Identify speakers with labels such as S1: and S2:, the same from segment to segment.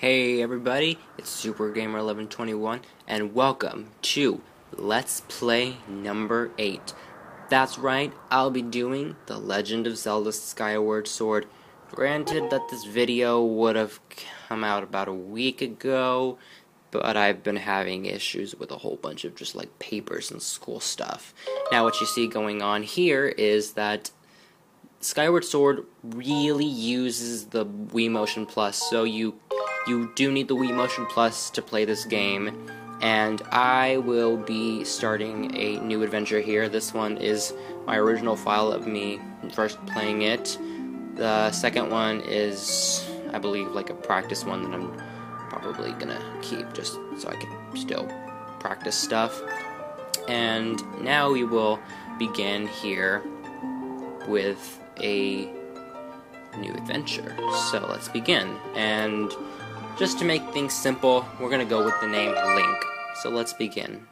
S1: Hey everybody, it's SuperGamer1121 and welcome to Let's Play number 8. That's right, I'll be doing The Legend of Zelda Skyward Sword. Granted that this video would have come out about a week ago, but I've been having issues with a whole bunch of just like papers and school stuff. Now what you see going on here is that Skyward Sword really uses the Wii Motion Plus, so you do need the Wii Motion Plus to play this game, and I will be starting a new adventure here. This one is my original file of me first playing it. The second one is, I believe, like a practice one that I'm probably gonna keep just so I can still practice stuff. And now we will begin here with a new adventure. So let's begin. And just to make things simple, we're gonna go with the name Link. So let's begin.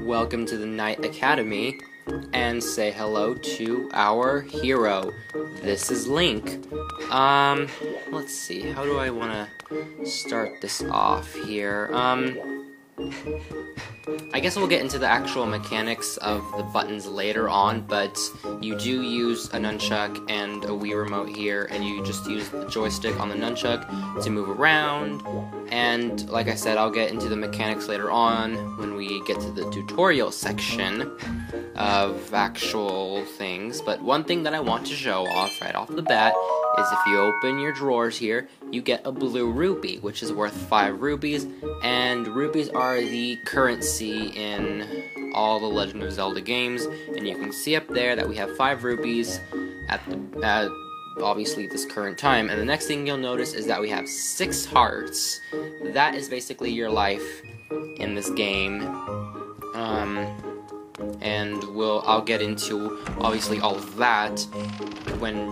S1: Welcome to the Knight Academy. and say hello to our hero. This is Link. Let's see, how do I want to start this off here? I guess we'll get into the actual mechanics of the buttons later on, but you do use a nunchuck and a Wii remote here, and you just use the joystick on the nunchuck to move around. And like I said, I'll get into the mechanics later on when we get to the tutorial section of actual things. But one thing that I want to show off right off the bat is if you open your drawers here, you get a blue rupee, which is worth 5 rupees, and rupees are the currency in all the Legend of Zelda games, and you can see up there that we have 5 rupees at obviously this current time. And the next thing you'll notice is that we have 6 hearts. That is basically your life in this game. And I'll get into obviously all of that when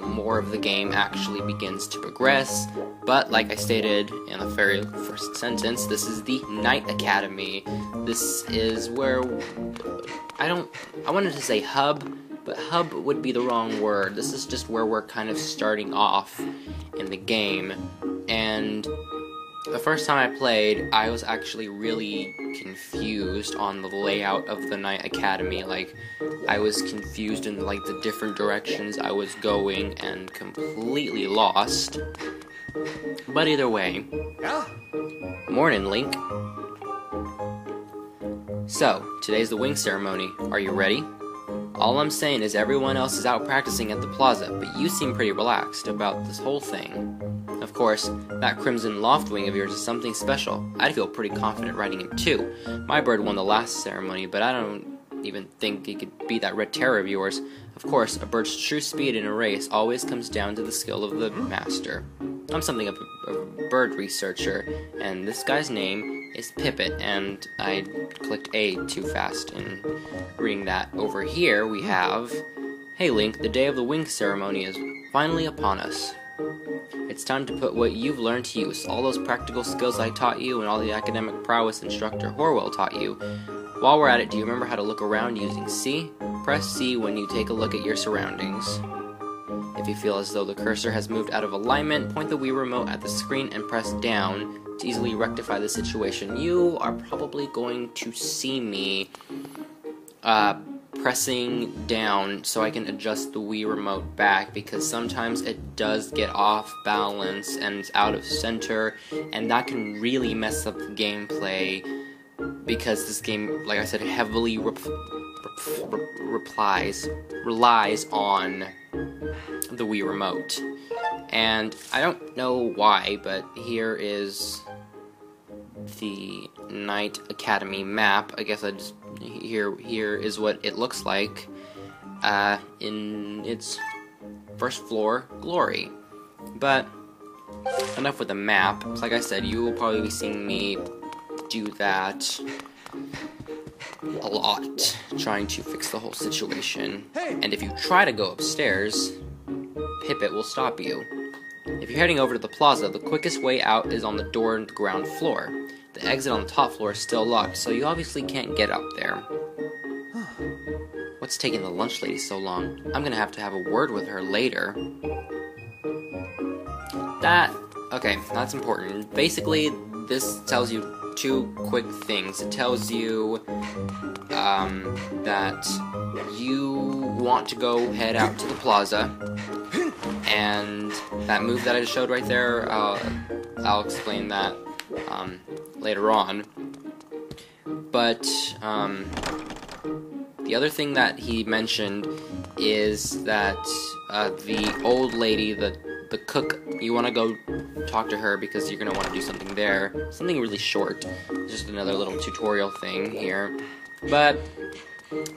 S1: more of the game actually begins to progress. But like I stated in the very first sentence, this is the Knight Academy. This is where I wanted to say hub, but hub would be the wrong word. This is just where we're kind of starting off in the game. And the first time I played, I was actually really confused on the layout of the Knight Academy. Like, I was confused in like the different directions I was going and completely lost. But either way, morning, Link. So, today's the wing ceremony. Are you ready? All I'm saying is everyone else is out practicing at the plaza, but you seem pretty relaxed about this whole thing. Of course, that Crimson Loft wing of yours is something special. I'd feel pretty confident riding him too. My bird won the last ceremony, but I don't even think he could beat that red terror of yours. Of course, a bird's true speed in a race always comes down to the skill of the master. I'm something of a bird researcher, and this guy's name is Pippet, and I clicked A too fast in reading that. Over here we have, hey Link, the day of the wing ceremony is finally upon us. It's time to put what you've learned to use, all those practical skills I taught you and all the academic prowess instructor Horwell taught you. While we're at it, do you remember how to look around using C? Press C when you take a look at your surroundings. If you feel as though the cursor has moved out of alignment, point the Wii remote at the screen and press down to easily rectify the situation. You are probably going to see me pressing down so I can adjust the Wii remote back, because sometimes it does get off balance and it's out of center, and that can really mess up the gameplay, because this game, like I said, heavily relies on the Wii remote. And I don't know why, but here is the Knight Academy map. I guess here is what it looks like in its first floor glory. But enough with the map. Like I said, you will probably be seeing me do that a lot, trying to fix the whole situation. And if you try to go upstairs, Pippet will stop you. If you're heading over to the plaza, the quickest way out is on the door on the ground floor. The exit on the top floor is still locked, so you obviously can't get up there. What's taking the lunch lady so long? I'm gonna have to have a word with her later. Okay, that's important. Basically, this tells you 2 quick things. It tells you that you want to go head out to the plaza, and that move that I just showed right there, I'll explain that later on. But the other thing that he mentioned is that the old lady, the cook, you want to go talk to her because you're going to want to do something there. Something really short. Just another little tutorial thing here. But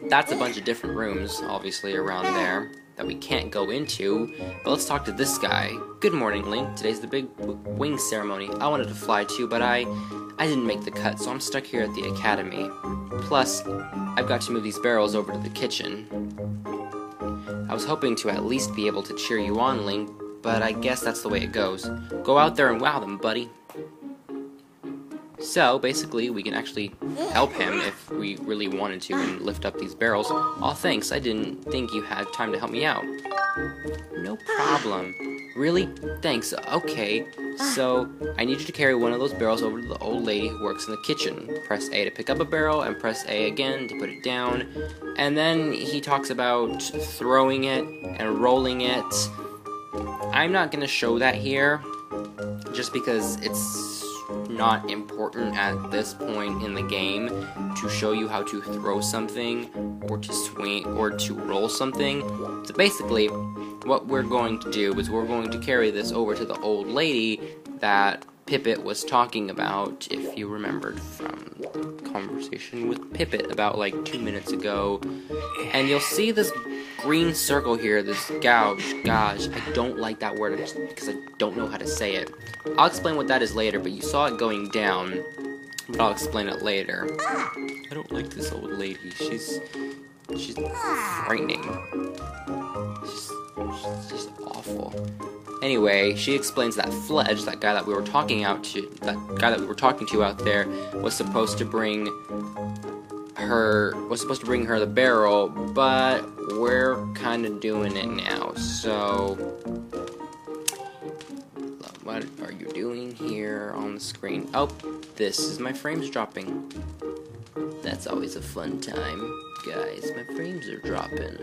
S1: that's a bunch of different rooms, obviously, around there that we can't go into. But let's talk to this guy. Good morning, Link. Today's the big wing ceremony. I wanted to fly too, but I didn't make the cut, so I'm stuck here at the academy. Plus, I've got to move these barrels over to the kitchen. I was hoping to at least be able to cheer you on, Link, but I guess that's the way it goes. Go out there and wow them, buddy. So, basically, we can actually help him if we really wanted to and lift up these barrels. Aw, thanks, I didn't think you had time to help me out. No problem. Really? Thanks, okay. So, I need you to carry one of those barrels over to the old lady who works in the kitchen. Press A to pick up a barrel, and press A again to put it down. And then he talks about throwing it and rolling it. I'm not going to show that here, just because it's not important at this point in the game to show you how to throw something or to swing or to roll something. So basically, what we're going to do is we're going to carry this over to the old lady that Pippet was talking about, if you remembered from the conversation with Pippet about like 2 minutes ago. And you'll see this green circle here, this gouge. Gosh, I don't like that word because I don't know how to say it. I'll explain what that is later, but you saw it going down, but I'll explain it later. I don't like this old lady. She's frightening. She's just awful. Anyway, she explains that Fledge, that guy that we were talking to out there, was supposed to bring her the barrel, but we're kind of doing it now. So, what are you doing here on the screen? Oh, this is my frames dropping. That's always a fun time, guys. My frames are dropping.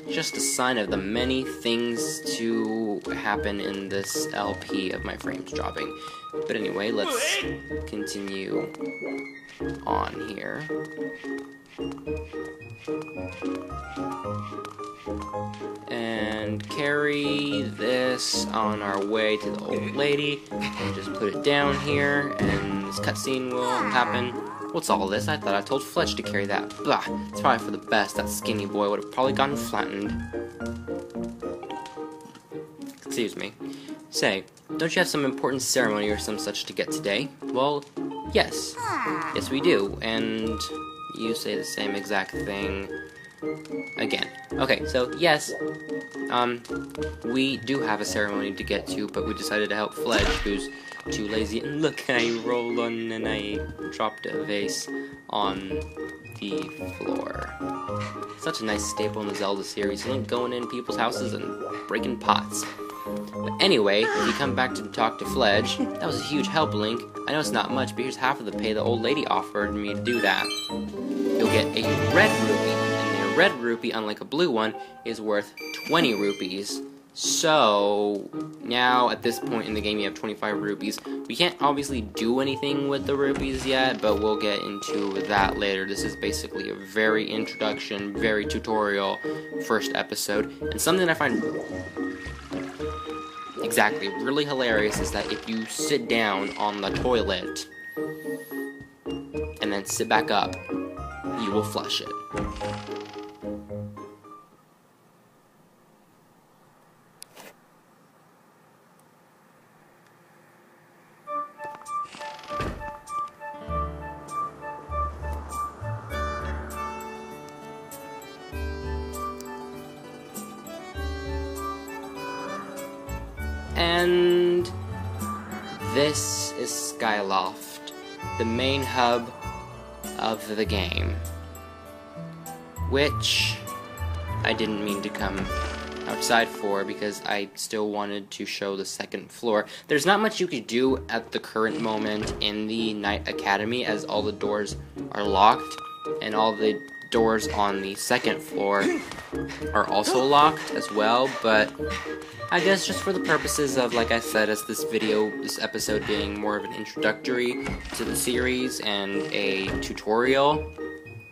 S1: Just a sign of the many things to happen in this LP of my frames dropping. But anyway, let's continue on here. And carry this on our way to the old lady. And just put it down here, and this cutscene will happen. What's all this? I thought I told Fletch to carry that. Blah, it's probably for the best. That skinny boy would have probably gotten flattened. Excuse me. Say, don't you have some important ceremony or some such to get today? Well, yes. Yes, we do. And you say the same exact thing again. Okay, so yes, we do have a ceremony to get to, but we decided to help Fledge, who's too lazy. And look, I rolled on and I dropped a vase on the floor. Such a nice staple in the Zelda series. Link going in people's houses and breaking pots. But anyway, if you come back to talk to Fledge, that was a huge help, Link. I know it's not much, but here's half of the pay the old lady offered me to do that. You'll get a red rupee, and a red rupee, unlike a blue one, is worth 20 rupees. So, now at this point in the game you have 25 rupees. We can't obviously do anything with the rupees yet, but we'll get into that later. This is basically a very introduction, very tutorial first episode. And something I find really hilarious is that if you sit down on the toilet and then sit back up, you will flush it. And this is Skyloft, the main hub of the game, which I didn't mean to come outside for because I still wanted to show the second floor. There's not much you could do at the current moment in the Knight Academy, as all the doors are locked, and all the doors on the second floor are also locked as well, but I guess just for the purposes of, like I said, as this episode being more of an introductory to the series and a tutorial,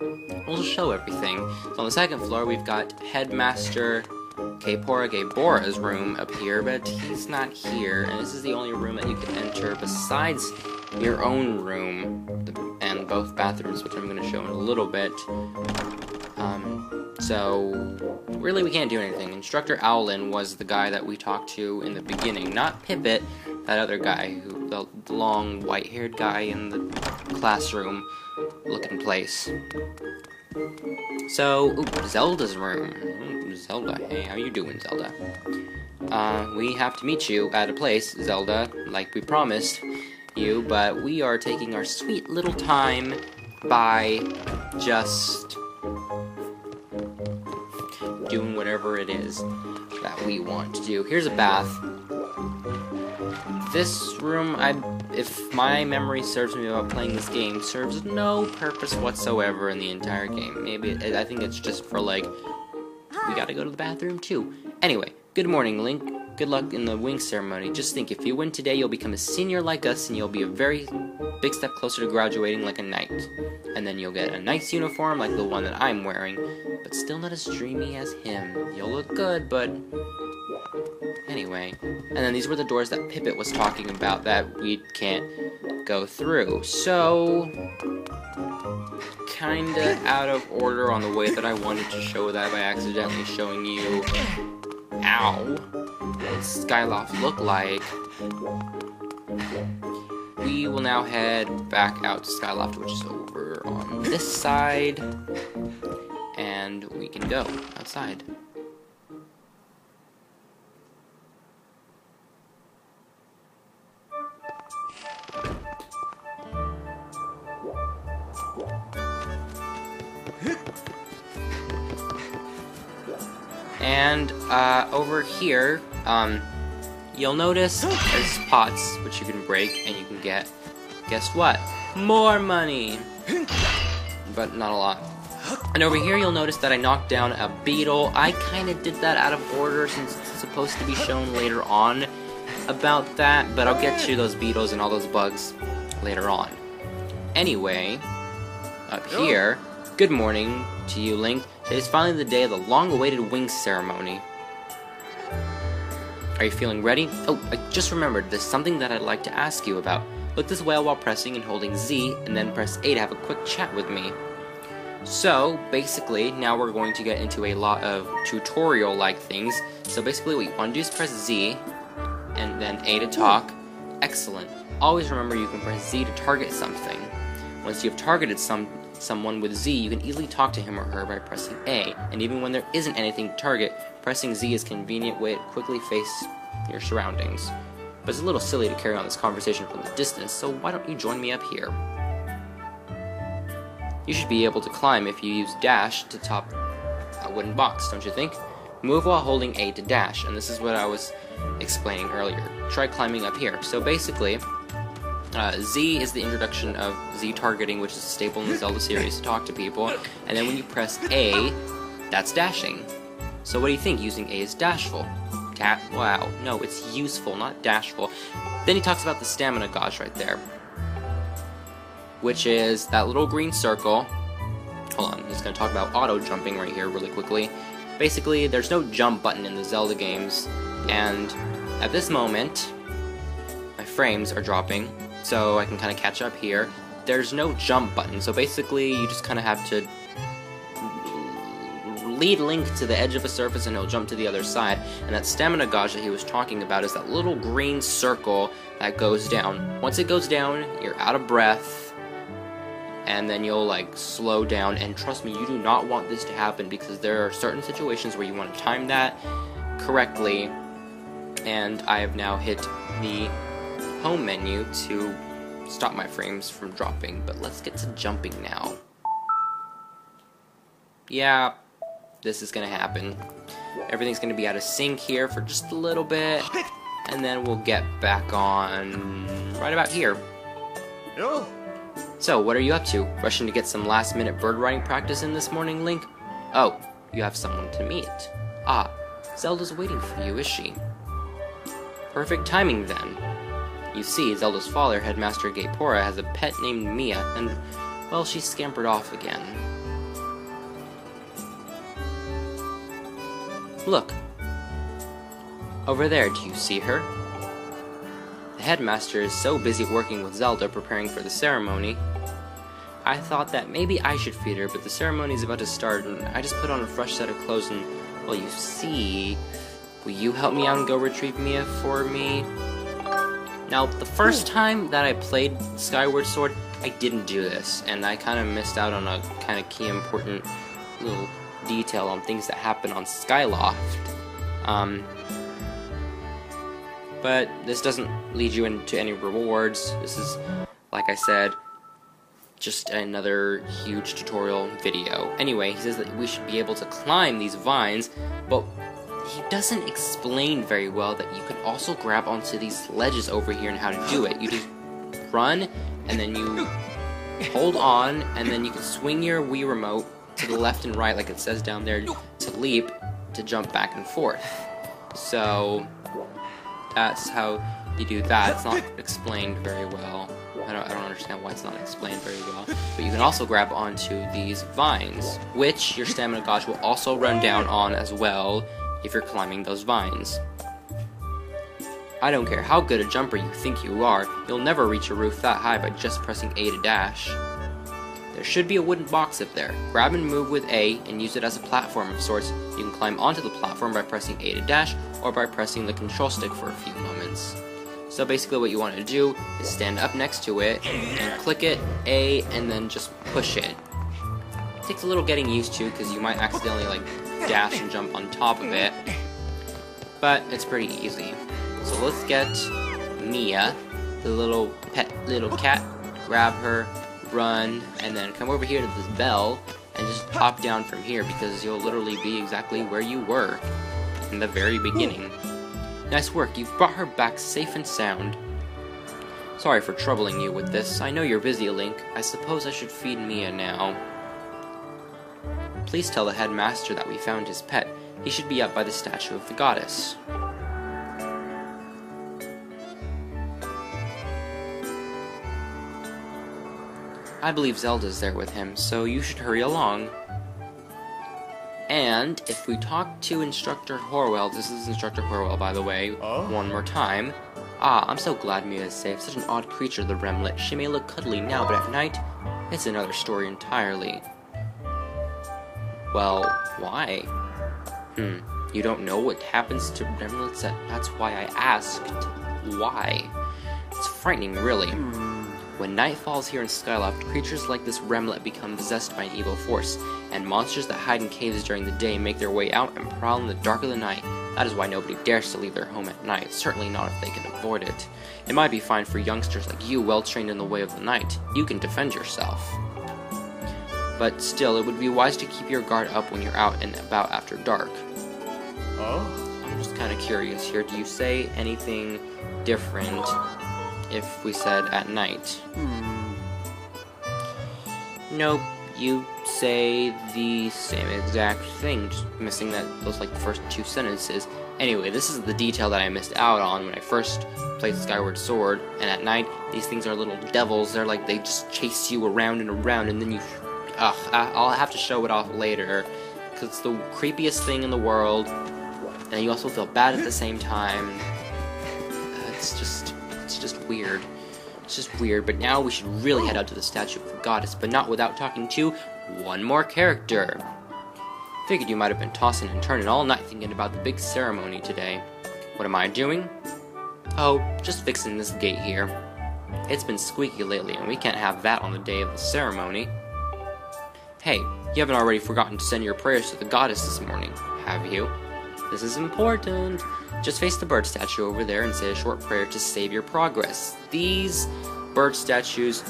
S1: we'll just show everything. So on the second floor, we've got Headmaster Bora's room up here, but he's not here, and this is the only room that you can enter besides your own room, and both bathrooms, which I'm going to show in a little bit. So, really we can't do anything. Instructor Owlin was the guy that we talked to in the beginning, not Pippet, that other guy, the long white-haired guy in the classroom looking place. So, Zelda's room. Zelda, hey, how you doing, Zelda? We have to meet you at a place, Zelda, like we promised. you, but we are taking our sweet little time by just doing whatever it is that we want to do. Here's a bath. This room, if my memory serves me about playing this game, serves no purpose whatsoever in the entire game. I think it's just for, like, we gotta go to the bathroom too. Anyway, good morning, Link. Good luck in the wing ceremony. Just think, if you win today, you'll become a senior like us, and you'll be a very big step closer to graduating like a knight. And then you'll get a knight's uniform like the one that I'm wearing, but still not as dreamy as him. You'll look good, but anyway. And then these were the doors that Pippet was talking about that we can't go through. So, kinda out of order on the way that I wanted to show that by accidentally showing you, ow, what Skyloft look like. We will now head back out to Skyloft, which is over on this side, and we can go outside. And over here, you'll notice there's pots which you can break and you can get, guess what? More money! But not a lot. And over here you'll notice that I knocked down a beetle. I kinda did that out of order since it's supposed to be shown later on about that, but I'll get to those beetles and all those bugs later on. Anyway, up here, good morning to you, Link. Today's finally the day of the long-awaited wing ceremony. Are you feeling ready? Oh, I just remembered, there's something that I'd like to ask you about. Look this way while pressing and holding Z, and then press A to have a quick chat with me. So, basically, now we're going to get into a lot of tutorial-like things. So basically what you want to do is press Z, and then A to talk. Excellent. Always remember you can press Z to target something. Once you've targeted someone with Z, you can easily talk to him or her by pressing A, and even when there isn't anything to target, pressing Z is a convenient way to quickly face your surroundings. But it's a little silly to carry on this conversation from the distance, so why don't you join me up here? You should be able to climb if you use dash to top a wooden box, don't you think? Move while holding A to dash, and this is what I was explaining earlier. Try climbing up here. So basically, Z is the introduction of Z targeting, which is a staple in the Zelda series to talk to people, and then when you press A, that's dashing. So what do you think? Using A is dashful. Wow, no, it's useful, not dashful. Then he talks about the stamina gauge right there, which is that little green circle. Hold on, he's going to talk about auto jumping right here really quickly. Basically, there's no jump button in the Zelda games, and at this moment, my frames are dropping, so I can kind of catch up here. There's no jump button, so basically you just kind of have to lead Link to the edge of a surface and he'll jump to the other side. And that stamina gauge that he was talking about is that little green circle that goes down. Once it goes down, you're out of breath, and then you'll like slow down, and trust me, you do not want this to happen because there are certain situations where you want to time that correctly. And I have now hit the home menu to stop my frames from dropping, but let's get to jumping now. Yeah, this is gonna happen. Everything's gonna be out of sync here for just a little bit, and then we'll get back on right about here. So, what are you up to? Rushing to get some last-minute bird riding practice in this morning, Link? Oh, you have someone to meet. Ah, Zelda's waiting for you, is she? Perfect timing, then. You see, Zelda's father, Headmaster Gaepora, has a pet named Mia, and, well, she scampered off again. Look. Over there, do you see her? The headmaster is so busy working with Zelda preparing for the ceremony. I thought that maybe I should feed her, but the ceremony is about to start, and I just put on a fresh set of clothes and, well, you see... Will you help me out and go retrieve Mia for me? Now, the first time that I played Skyward Sword, I didn't do this, and I kind of missed out on a kind of key important little detail on things that happen on Skyloft. But this doesn't lead you into any rewards. This is, like I said, just another huge tutorial video. Anyway, he says that we should be able to climb these vines, but he doesn't explain very well that you can also grab onto these ledges over here and how to do it. You just run, and then you hold on, and then you can swing your Wii remote to the left and right, like it says down there, to leap, to jump back and forth. So that's how you do that. It's not explained very well. I don't understand why it's not explained very well. But you can also grab onto these vines, which your stamina gauge will also run down on as well if you're climbing those vines. I don't care how good a jumper you think you are, you'll never reach a roof that high by just pressing A to dash. There should be a wooden box up there. Grab and move with A and use it as a platform of sorts. You can climb onto the platform by pressing A to dash or by pressing the control stick for a few moments. So basically what you want to do is stand up next to it and click it, A, and then just push it. It takes a little getting used to because you might accidentally like dash and jump on top of it, but it's pretty easy. So let's get Mia, the little pet little cat, grab her, run, and then come over here to this bell and just hop down from here because you'll literally be exactly where you were in the very beginning. Nice work, you've brought her back safe and sound. Sorry for troubling you with this. I know you're busy, Link. I suppose I should feed Mia now. Please tell the headmaster that we found his pet. He should be up by the statue of the goddess. I believe Zelda's there with him, so you should hurry along. And if we talk to Instructor Horwell, this is Instructor Horwell, by the way, one more time. Ah, I'm so glad Mia is safe. Such an odd creature, the Remlet. She may look cuddly now, but at night, it's another story entirely. Well, why? You don't know what happens to Remlets? That's why I asked. Why? It's frightening, really. When night falls here in Skyloft, creatures like this Remlet become possessed by an evil force, and monsters that hide in caves during the day make their way out and prowl in the dark of the night. That is why nobody dares to leave their home at night, certainly not if they can avoid it. It might be fine for youngsters like you, well trained in the way of the night. You can defend yourself. But still, it would be wise to keep your guard up when you're out and about after dark. I'm just kind of curious here, do you say anything different if we said at night? Nope, you say the same exact thing, just missing those like first two sentences. Anyway, this is the detail that I missed out on when I first played Skyward Sword, and at night, these things are little devils. They're like, they just chase you around and around, and then you... I'll have to show it off later, because it's the creepiest thing in the world, and you also feel bad at the same time. It's just weird. It's just weird, but now we should really head out to the statue of the goddess, but not without talking to one more character. Figured you might have been tossing and turning all night thinking about the big ceremony today. What am I doing? Oh, just fixing this gate here. It's been squeaky lately, and we can't have that on the day of the ceremony. Hey, you haven't already forgotten to send your prayers to the goddess this morning, have you? This is important. Just face the bird statue over there and say a short prayer to save your progress. These bird statues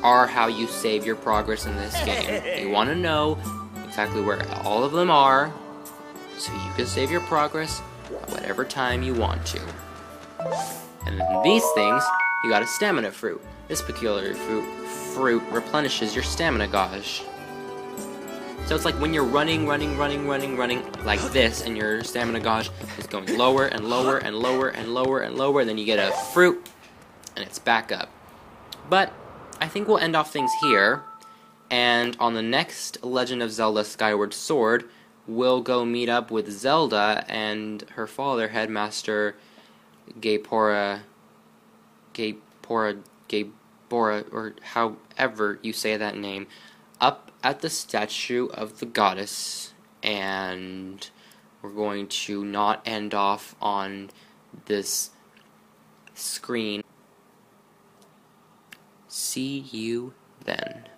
S1: are how you save your progress in this game. You want to know exactly where all of them are, so you can save your progress at whatever time you want to. And then these things, you got a stamina fruit. This peculiar fruit replenishes your stamina gauge. So it's like when you're running like this, and your stamina gauge is going lower and lower and lower and lower and lower, and then you get a fruit, and it's back up. But I think we'll end off things here, and on the next Legend of Zelda Skyward Sword, we'll go meet up with Zelda and her father, Headmaster Gaepora, or however you say that name, up at the statue of the goddess, and we're going to not end off on this screen. See you then.